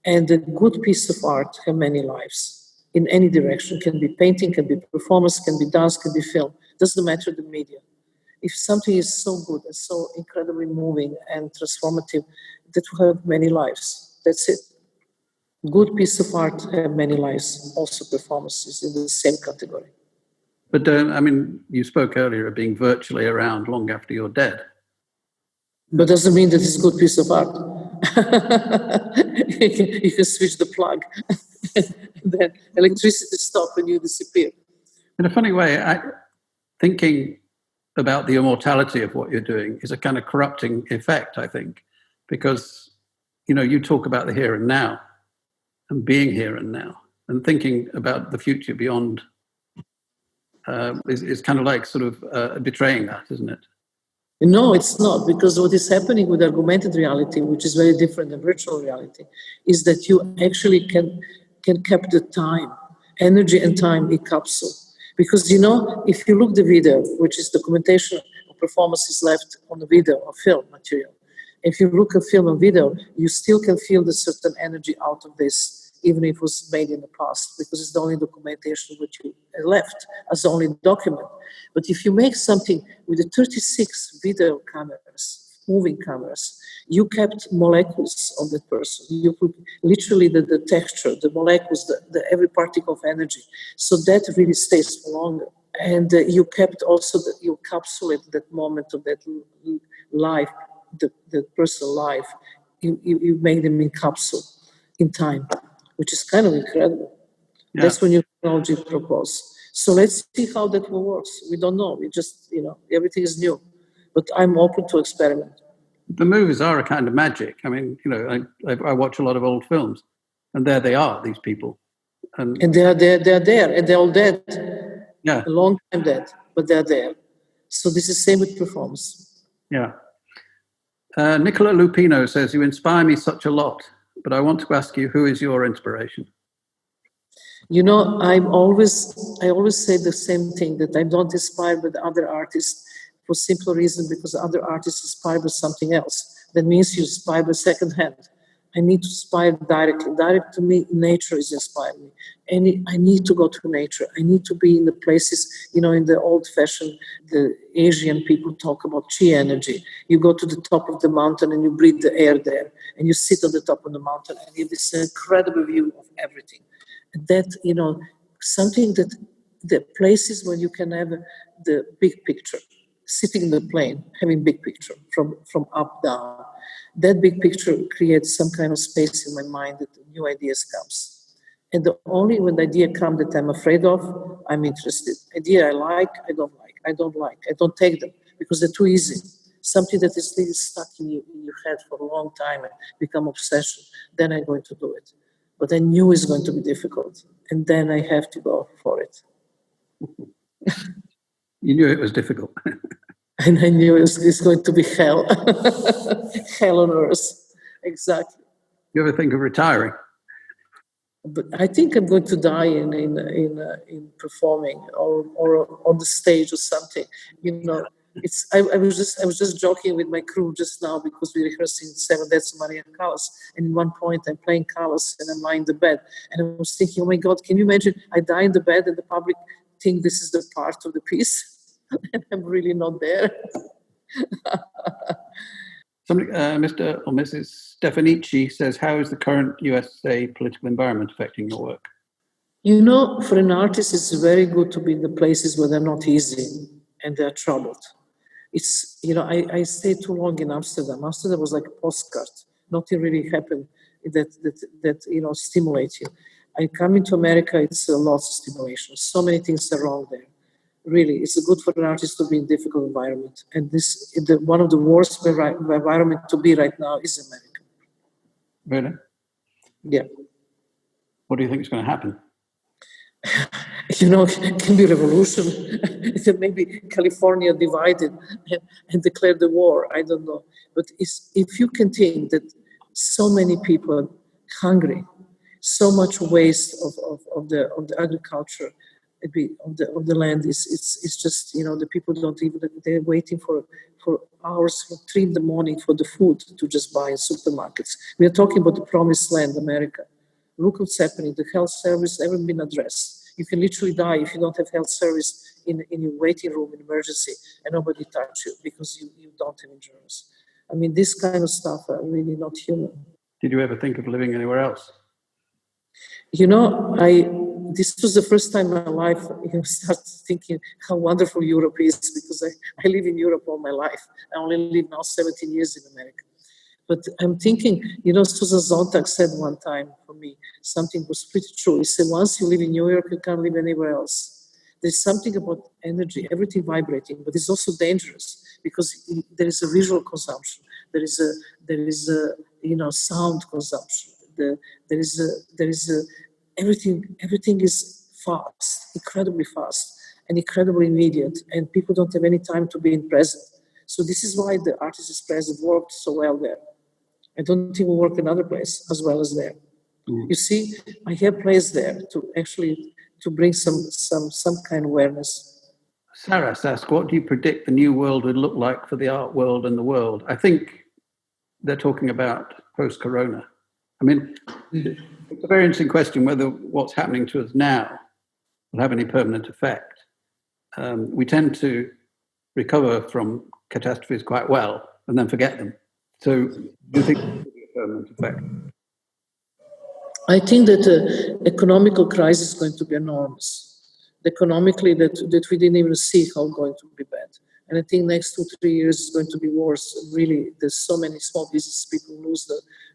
And a good piece of art have many lives in any direction. Can be painting, can be performance, can be dance, can be film. Doesn't matter the media. If something is so good and so incredibly moving and transformative, that will have many lives. That's it. Good piece of art have many lives. Also performances in the same category. But you spoke earlier of being virtually around long after you're dead. But doesn't mean that it's a good piece of art. You can switch the plug, and then electricity stops and you disappear. In a funny way, thinking about the immortality of what you're doing is a kind of corrupting effect, I think, because you talk about the here and now and being here and now, and thinking about the future beyond is kind of like sort of betraying that, isn't it? No, it's not, because what is happening with augmented reality, which is very different than virtual reality, is that you actually can keep the time, energy and time in capsule. Because, if you look the video, which is documentation of performances left on the video or film material, if you look at film and video, you still can feel the certain energy out of this, even if it was made in the past, because it's the only documentation which you left as the only document. But if you make something with the 36 video cameras, moving cameras, you kept molecules of that person. You put literally the texture, the molecules, the every particle of energy. So that really stays for longer. you kept also, you encapsulate that moment of that life, the personal life. You make them in capsule, in time, which is kind of incredible. Yeah. That's when your technology proposed. So let's see how that will work. We don't know. We just, everything is new. But I'm open to experiment. The movies are a kind of magic. I mean, I watch a lot of old films, and there they are, these people. And they're there, and they're all dead. Yeah. A long time dead, but they're there. So this is the same with performance. Yeah. Nicola Lupino says, you inspire me such a lot, but I want to ask you, who is your inspiration? I always say the same thing, that I'm not inspired by other artists for simple reason, because other artists inspired by something else. That means you inspire by second hand. I need to inspire directly. Direct to me, nature is inspiring me. And I need to go to nature. I need to be in the places, in the old fashioned, the Asian people talk about chi energy. You go to the top of the mountain and you breathe the air there. And you sit on the top of the mountain and you have this incredible view of everything. That, something that the places where you can have the big picture, sitting in the plane, having big picture from up, down. That big picture creates some kind of space in my mind that new ideas comes. And only when the idea comes that I'm afraid of, I'm interested. Idea I like, I don't like. I don't take them because they're too easy. Something that is really stuck in your head for a long time and become obsession, then I'm going to do it. But I knew it's going to be difficult. And then I have to go for it. You knew it was difficult. And I knew it's going to be hell. Hell on earth. Exactly. You ever think of retiring? But I think I'm going to die in performing or on the stage or something. I was just joking with my crew just now because we're rehearsing 7 Deaths of Maria Callas, and at one point I'm playing Callas and I'm lying in the bed, and I was thinking, oh my God, can you imagine I die in the bed and the public think this is the part of the piece, and I'm really not there. Mr. or Mrs. Stefanici says, how is the current USA political environment affecting your work? For an artist, it's very good to be in the places where they're not easy and they're troubled. It's, I stayed too long in Amsterdam. Amsterdam was like a postcard. Nothing really happened that stimulates you. I come into America, it's lots of stimulation. So many things are wrong there. Really, it's good for an artist to be in a difficult environment. And one of the worst environment to be right now is America. Really? Yeah. What do you think is going to happen? It can be revolution. Maybe California divided and declare the war. I don't know. But if you can think that so many people are hungry, so much waste of the agriculture, of the land it's just the people don't even, they're waiting for hours from 3 in the morning for the food to just buy in supermarkets. We are talking about the promised land, America. Look what's happening. The health service hasn't been addressed. You can literally die if you don't have health service in your waiting room in emergency and nobody touch you because you don't have insurance. I mean, this kind of stuff are really not human. Did you ever think of living anywhere else? This was the first time in my life I started thinking how wonderful Europe is, because I live in Europe all my life. I only live now 17 years in America. But I'm thinking, Susan Sontag said one time for me, something was pretty true. He said, once you live in New York, you can't live anywhere else. There's something about energy, everything vibrating, but it's also dangerous because there is a visual consumption. There is a sound consumption. Everything is fast, incredibly fast and incredibly immediate, and people don't have any time to be in present. So this is why the artist is present worked so well there. I don't think it will work another place as well as there. Mm. You see, I have plays there to bring some kind of awareness. Sarah asks, what do you predict the new world would look like for the art world and the world? I think they're talking about post-corona. I mean, it's a very interesting question whether what's happening to us now will have any permanent effect. We tend to recover from catastrophes quite well and then forget them. So do you think there will be a permanent effect? I think that the economical crisis is going to be enormous. economically that we didn't even see how going to be bad. And I think next 2-3 years is going to be worse. Really, there's so many small business people lose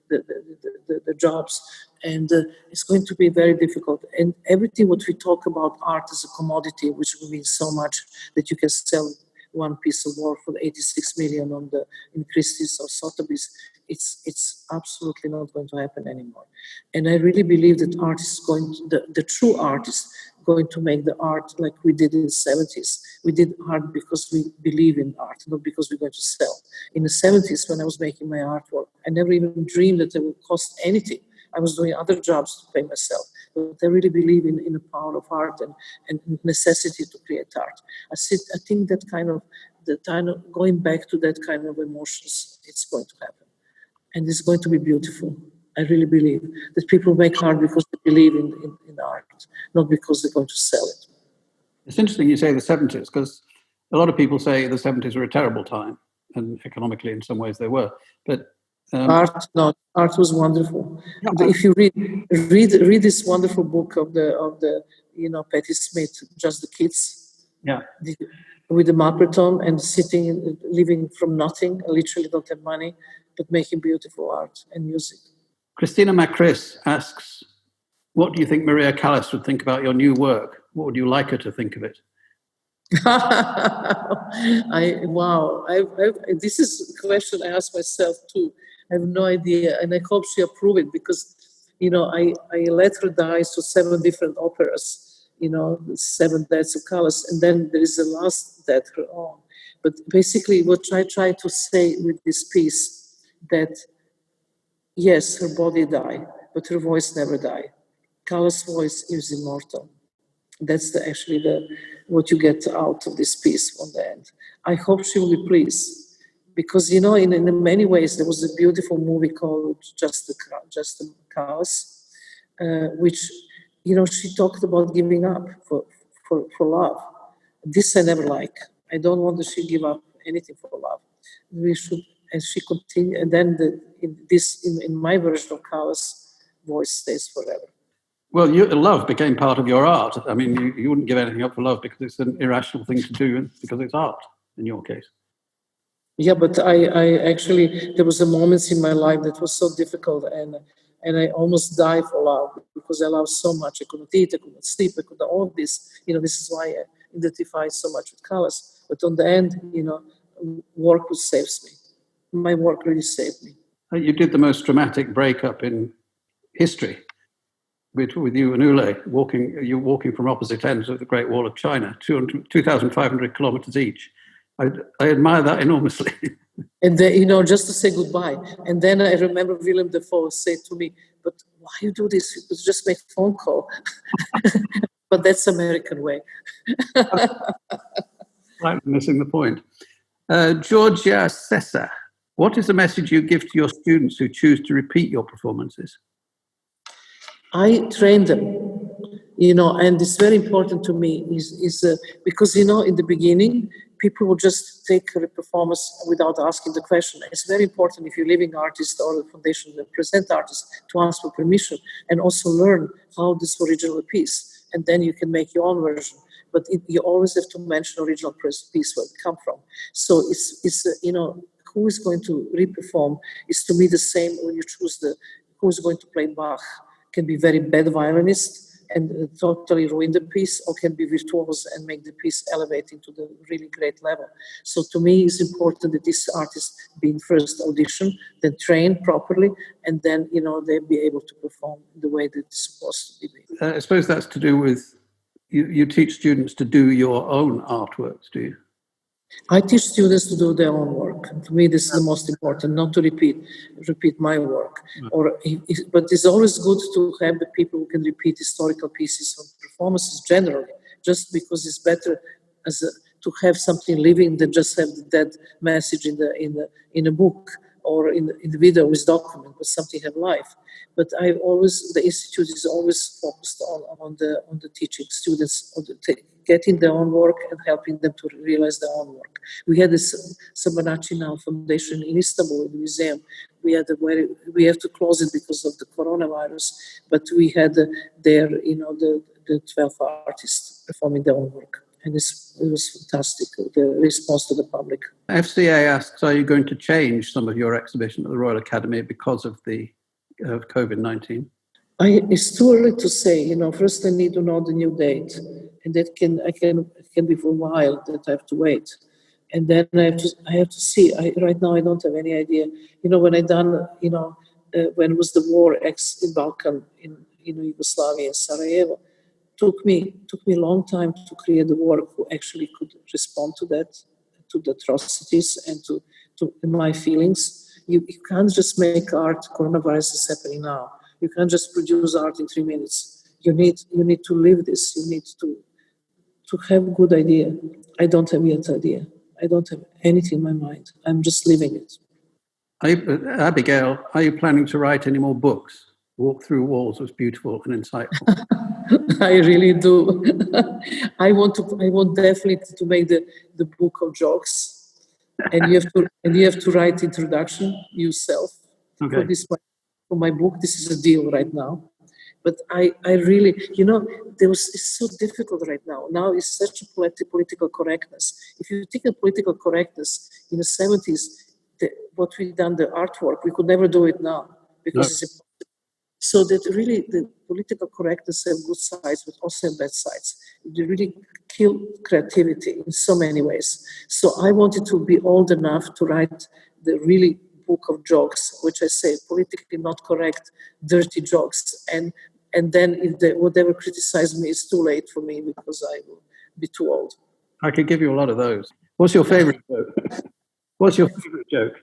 the jobs, and it's going to be very difficult. And everything what we talk about art as a commodity, which means so much that you can sell one piece of work for 86 million in Christie's or Sotheby's, it's absolutely not going to happen anymore. And I really believe that art is going to, the true artist going to make the art like we did in the 70s. We did art because we believe in art, not because we're going to sell. In the 70s, when I was making my artwork, I never even dreamed that it would cost anything. I was doing other jobs to pay myself. But I really believe in the power of art and necessity to create art. I think that kind of going back to that kind of emotions, it's going to happen. And it's going to be beautiful. I really believe that people make art because they believe in art, not because they're going to sell it. It's interesting you say the 70s, because a lot of people say the 70s were a terrible time, and economically in some ways they were. But art was wonderful. Yeah. If you read this wonderful book of the Patti Smith, Just the Kids, yeah, with the Mapperton and sitting, living from nothing, literally don't have money, but making beautiful art and music. Christina Macris asks, what do you think Maria Callas would think about your new work? What would you like her to think of it? This is a question I ask myself too. I have no idea, and I hope she approve it because, I let her dance to 7 different operas, 7 deaths of Callas, and then there is the last death, her own. But basically, what I try to say with this piece, that yes, her body died, but her voice never died. Callas' voice is immortal. That's actually what you get out of this piece on the end. I hope she will be pleased. Because, in many ways, there was a beautiful movie called Just the Callas, which, she talked about giving up for love. This I never like. I don't want that she give up anything for love. We should, and she continued, and then in my version of Callas, voice stays forever. Well, love became part of your art. I mean, you wouldn't give anything up for love because it's an irrational thing to do, because it's art, in your case. Yeah, but I actually, there was a moments in my life that was so difficult, and I almost died for love because I love so much. I couldn't eat, I couldn't sleep, I couldn't all of this. This is why I identify so much with Callas. But on the end, work saves me. My work really saved me. You did the most dramatic breakup in history with you and Ule, you're walking from opposite ends of the Great Wall of China, 2,500 kilometers each. I admire that enormously. And then, just to say goodbye. And then I remember Willem Dafoe said to me, but why you do this? You could just make a phone call. But that's American way. I'm missing the point. Georgia Sessa, what is the message you give to your students who choose to repeat your performances? I train them, and it's very important to me because, in the beginning, people will just take a performance without asking the question. It's very important if you're living artist or a foundation that present artists to ask for permission and also learn how this original piece, and then you can make your own version. But you always have to mention original piece where it come from. So it's who is going to re-perform is to me the same when you choose who is going to play Bach. Can be very bad violinist and totally ruin the piece, or can be virtuoso and make the piece elevating to the really great level. So to me, it's important that this artist be in first audition, then train properly, and then they'll be able to perform the way that it's supposed to be. I suppose that's to do with you teach students to do your own artworks, do you? I teach students to do their own work. To me, this is the most important, not to repeat my work. But it's always good to have the people who can repeat historical pieces or performances generally, just because it's better to have something living than just have the dead message in a book or in the video with document, but something have life. But the institute is always focused on the teaching students, getting their own work and helping them to realize their own work. We had this Sabanacci now Foundation in Istanbul, in the museum. We have to close it because of the coronavirus, but we had there, the the 12 artists performing their own work. And it was fantastic, the response to the public. FCA asks, are you going to change some of your exhibition at the Royal Academy because of the COVID-19? It's too early to say. First I need to know the new date, and that can be for a while that I have to wait, and then I have to see. Right now I don't have any idea. When I done, when was the war in Balkan in Yugoslavia and Sarajevo, took me a long time to create the work who actually could respond to that, to the atrocities and to my feelings. You can't just make art. Coronavirus is happening now. You can't just produce art in 3 minutes. You need to live this. You need to have a good idea. I don't have yet idea. I don't have anything in my mind. I'm just living it. Abigail, are you planning to write any more books? Walk Through Walls was beautiful and insightful. I really do. I want definitely to make the book of jokes, and you have to write introduction yourself. Okay. For my book, this is a deal right now. But I really, it's so difficult right now. Now it's such a political correctness. If you think of political correctness in the 70s, what we done, the artwork, we could never do it now because it's impossible. So that really the political correctness have good sides, but also have bad sides. They really kill creativity in so many ways. So I wanted to be old enough to write the really book of jokes, which I say politically not correct, dirty jokes. And then if they would ever criticize me, it's too late for me because I will be too old. I could give you a lot of those. What's your favorite joke? What's your favorite joke?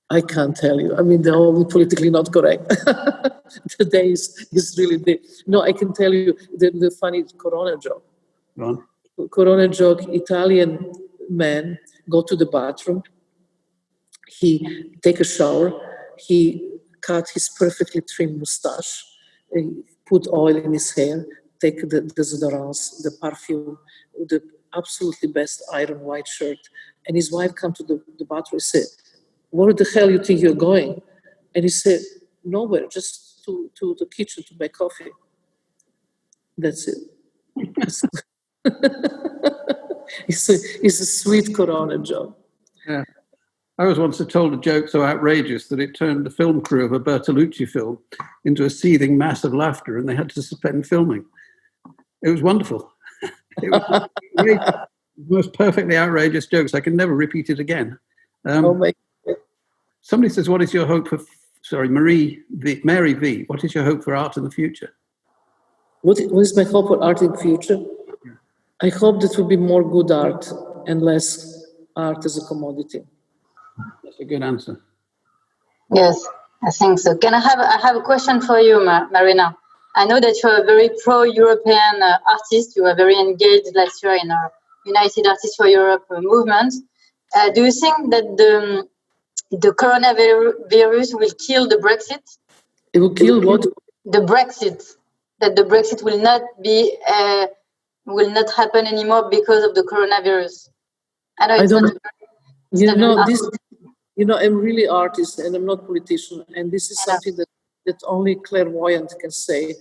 I can't tell you. I mean, they're all politically not correct. The day is really big. No, I can tell you the funny Corona joke. Go on. Corona joke, Italian man go to the bathroom. He take a shower. He cut his perfectly trimmed mustache. He put oil in his hair. Take the desodorants, the perfume, the absolutely best iron white shirt. And his wife come to the bathroom and said, "Where the hell you think you're going?" And he said, "Nowhere, just to the kitchen to make coffee." That's it. It's a sweet Corona joke. Yeah. I was once told a joke so outrageous that it turned the film crew of a Bertolucci film into a seething mass of laughter, and they had to suspend filming. It was wonderful. It was the most perfectly outrageous jokes. I can never repeat it again. Oh my God. Somebody says, what is your hope for, Mary V, what is your hope for art in the future? What is my hope for art in the future? I hope that will be more good art and less art as a commodity. That's a good answer. Yes, I think so. I have a question for you, Marina. I know that you're a very pro-European artist. You were very engaged last year in our United Artists for Europe movement. Do you think that the coronavirus will kill the Brexit? It will kill what? The Brexit. That the Brexit will not happen anymore because of the coronavirus. I know it's I'm really artist and I'm not politician, and this is something that only clairvoyant can say,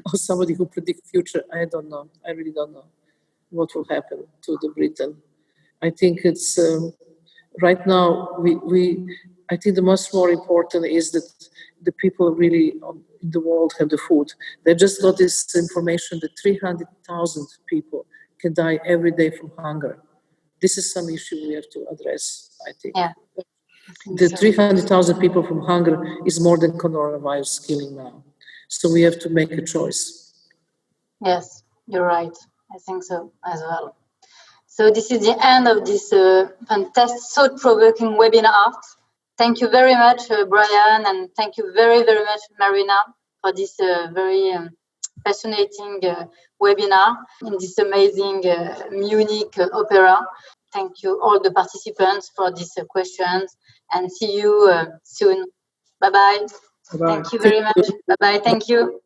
or somebody who predicts future. I don't know. I really don't know what will happen to the Britain. I think it's right now. I think the most more important is that the people really in the world have the food. They just got this information that 300,000 people can die every day from hunger. This is some issue we have to address, I think. Yeah. The 300,000 people from hunger is more than coronavirus killing now. So we have to make a choice. Yes, you're right. I think so as well. So this is the end of this fantastic, thought-provoking webinar. Thank you very much, Bryan, and thank you very, very much, Marina, for this very fascinating webinar in this amazing Munich opera. Thank you all the participants for these questions, and see you soon. Bye-bye. Thank you very much. Bye-bye. Thank you.